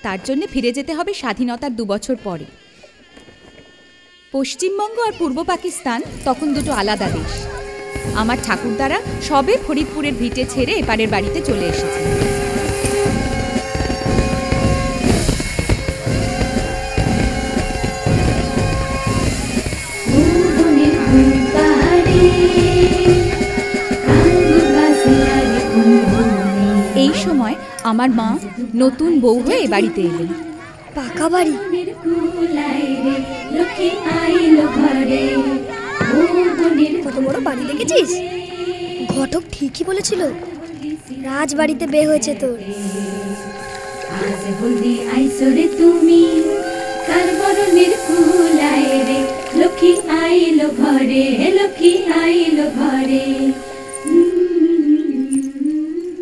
তার জন্য ফিরে যেতে হবে স্বাধীনতার 2 বছর পরে। পশ্চিমবঙ্গ আর পূর্ব পাকিস্তান তখন দুটো আলাদা দেশ। আমার ঠাকুরদারা সবে ফরিদপুরের ভিটে ছেড়ে এপারের বাড়িতে চলে এসেছে। এই সময় আমার মা নতুন বউ হয়ে বাড়িতে এলেন। পাকা বাড়ি। কত বড় বাড়ি দেখেছিস? ঘটক ঠিকই বলেছিল, রাজবাড়িতে বিয়ে হয়েছে তোর।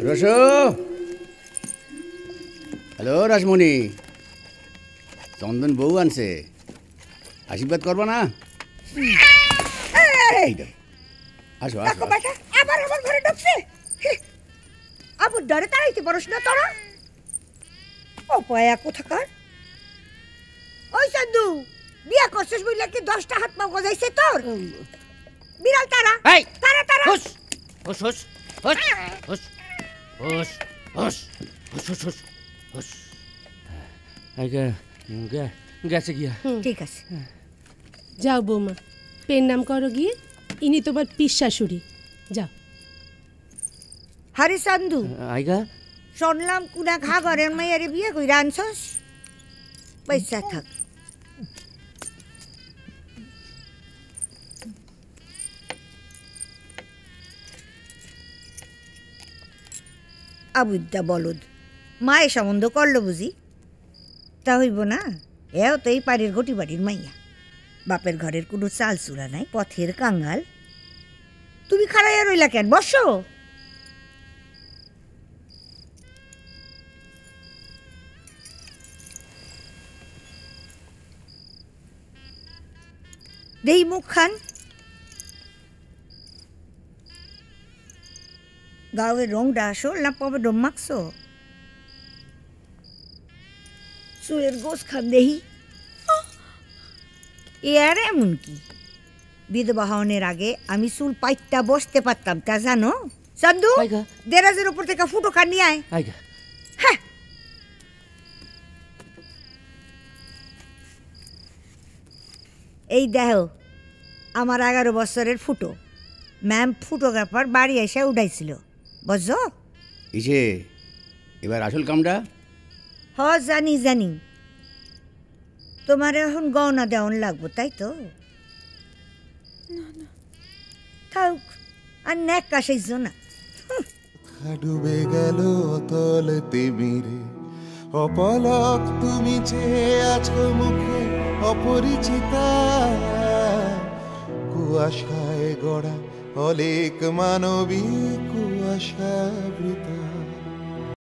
রসো, হ্যালো রাসমণি, চন্দন বউ আনছে, আশীর্বাদ করবো না? আসো আসো। আবার আমার ঘরে ঢুকছে। আবার ডরে তাড়াইতে পারস না তোরা? ও পয়া কোথাকার? ওই চান্দু, বিয়া করছিস বুঝলে কি 10টা হাত পা গজাইছে তোর? বিড়াল তারা, তারা তারা। হুস হুস হুস হুস হুস হুস হুস হুস হুস হুস। গেছে গিয়া। ঠিক আছে, যাও বৌমা, পেন নাম করো গিয়ে। ইনি তোমার পিস শাশুড়ি, যাও। হারে চান্দু, আইগা শুনলাম কুনা ঘা ঘরের মেয়েরে বিয়ে কইরা আনছস। পয়সা থাক। আবুদ্দা বলদ, মায়ে সম্বন্ধ করলো বুঝি? তা হইব না, এও তো এই পাড়ের ঘটি বাড়ির মাইয়া। বাপের ঘরের কোনো চাল চূড়া নাই, পথের কাঙ্গাল। তুমি খাড়াইয়া রইলা কেন? বসো। দেই মুখ খান। গাওয়ের রংটা আসল না পবে ডম মাখছো? চুলের গোস খান দেহি। এ আর এমন কি, বিধবা হওয়ার আগে আমি চুল পাইটটা বসতে পারতাম, তা জানো? চান্দু, দেরাজের উপর থেকে ফুটো কান নিয়ে আয়। হ্যাঁ, এই দেখো আমার 11 বছরের ফুটো। ম্যাম ফটোগ্রাফার বাড়ি এসে উঠাইছিল, বুঝছো? ইসে এবার আসল কামটা? হ জানি জানি, তোমার এখন গহনা দেওয়ান লাগবো, তাই তো? থাক, আর নেক কাশাইছ না। ডুবে গেল অতল তিমিরে, অপলক তুমি চেয়ে আছো মুখে অপরিচিতা। কুয়াশায় গড়া অলেক মানবিক কুয়াশাবৃতা।